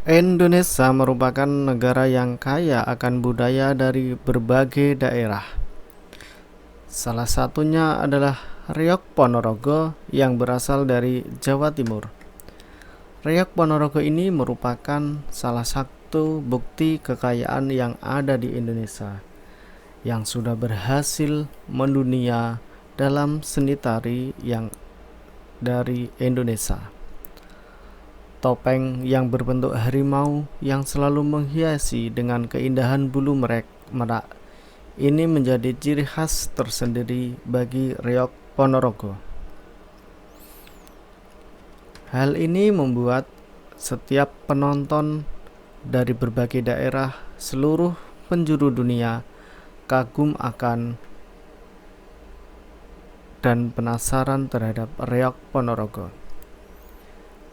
Indonesia merupakan negara yang kaya akan budaya dari berbagai daerah. Salah satunya adalah Riok Ponorogo yang berasal dari Jawa Timur. Riok Ponorogo ini merupakan salah satu bukti kekayaan yang ada di Indonesia, yang sudah berhasil mendunia dalam seni tari yang dari Indonesia. Topeng yang berbentuk harimau yang selalu menghiasi dengan keindahan bulu merak ini menjadi ciri khas tersendiri bagi Riok Ponorogo. Hal ini membuat setiap penonton dari berbagai daerah seluruh penjuru dunia kagum akan dan penasaran terhadap Riok Ponorogo.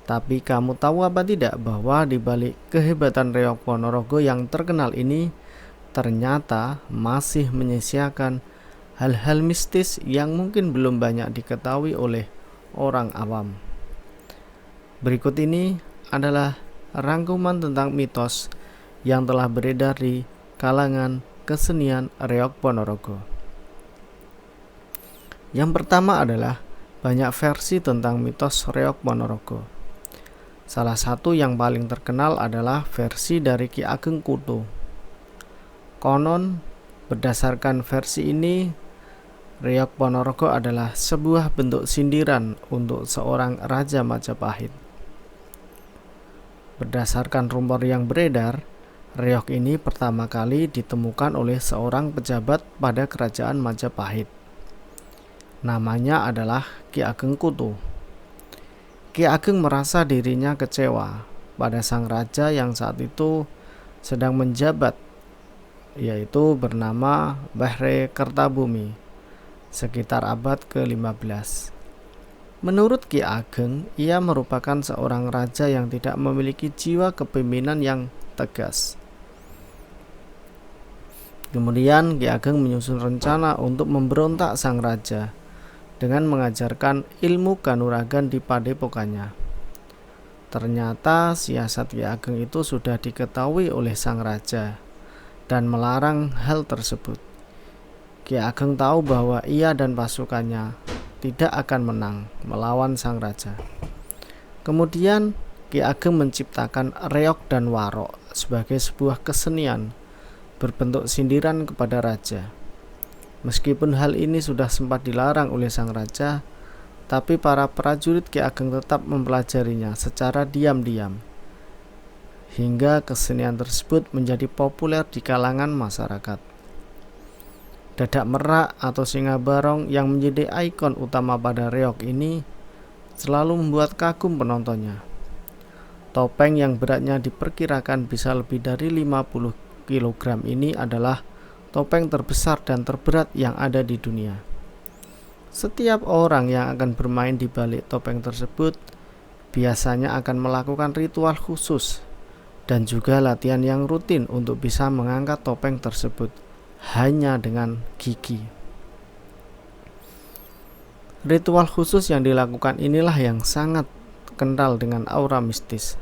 Tapi kamu tahu apa tidak bahwa di balik kehebatan Riok Ponorogo yang terkenal ini ternyata masih menyisiakan hal-hal mistis yang mungkin belum banyak diketahui oleh orang awam. Berikut ini adalah rangkuman tentang mitos yang telah beredar di kalangan kesenian Riok Ponorogo. Yang pertama adalah banyak versi tentang mitos Riok Ponorogo. Salah satu yang paling terkenal adalah versi dari Ki Ageng Kutu. Konon, berdasarkan versi ini, Riok Ponorogo adalah sebuah bentuk sindiran untuk seorang Raja Majapahit. Berdasarkan rumor yang beredar, Riok ini pertama kali ditemukan oleh seorang pejabat pada kerajaan Majapahit. Namanya adalah Ki Ageng Kutu. Ki Ageng merasa dirinya kecewa pada sang raja yang saat itu sedang menjabat, yaitu bernama Bahre Kertabumi, sekitar abad ke-15. Menurut Ki Ageng, ia merupakan seorang raja yang tidak memiliki jiwa kepemimpinan yang tegas. Kemudian Ki Ageng menyusun rencana untuk memberontak sang raja dengan mengajarkan ilmu kanuragan di padepokannya. Ternyata siasat Ki Ageng itu sudah diketahui oleh sang raja dan melarang hal tersebut. Ki Ageng tahu bahwa ia dan pasukannya tidak akan menang melawan sang raja. Kemudian Ki Ageng menciptakan reok dan warok sebagai sebuah kesenian berbentuk sindiran kepada raja. Meskipun hal ini sudah sempat dilarang oleh sang raja, tapi para prajurit Ki Ageng tetap mempelajarinya secara diam-diam, hingga kesenian tersebut menjadi populer di kalangan masyarakat. Dadak merak atau singa barong yang menjadi ikon utama pada reok ini selalu membuat kagum penontonnya. Topeng yang beratnya diperkirakan bisa lebih dari 50 kg ini adalah topeng terbesar dan terberat yang ada di dunia. Setiap orang yang akan bermain di balik topeng tersebut biasanya akan melakukan ritual khusus dan juga latihan yang rutin untuk bisa mengangkat topeng tersebut hanya dengan gigi. Ritual khusus yang dilakukan inilah yang sangat kental dengan aura mistis.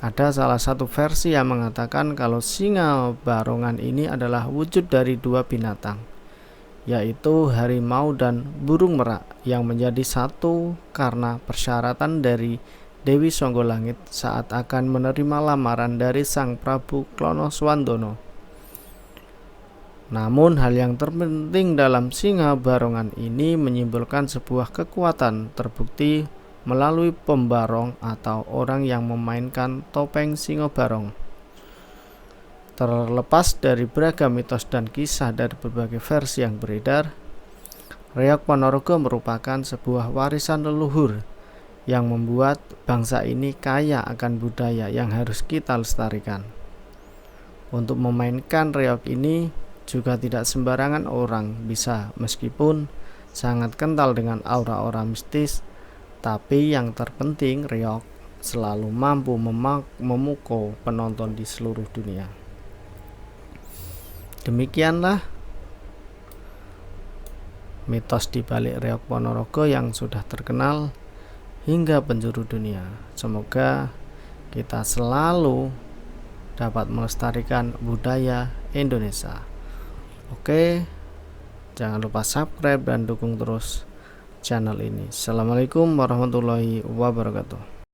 Ada salah satu versi yang mengatakan kalau singa barongan ini adalah wujud dari dua binatang, yaitu harimau dan burung merak yang menjadi satu karena persyaratan dari Dewi Songgolangit saat akan menerima lamaran dari Sang Prabu Klonoswandono. Namun hal yang terpenting dalam singa barongan ini menyimbolkan sebuah kekuatan terbukti melalui pembarong atau orang yang memainkan topeng singa barong. Terlepas dari beragam mitos dan kisah dari berbagai versi yang beredar, Riok Ponorogo merupakan sebuah warisan leluhur yang membuat bangsa ini kaya akan budaya yang harus kita lestarikan. Untuk memainkan reok ini juga tidak sembarangan orang bisa, meskipun sangat kental dengan aura-aura mistis. Tapi yang terpenting, reok selalu mampu memukau penonton di seluruh dunia. Demikianlah mitos di balik Riok Ponorogo yang sudah terkenal hingga penjuru dunia. Semoga kita selalu dapat melestarikan budaya Indonesia. Oke, jangan lupa subscribe dan dukung terus channel ini. Assalamualaikum warahmatullahi wabarakatuh.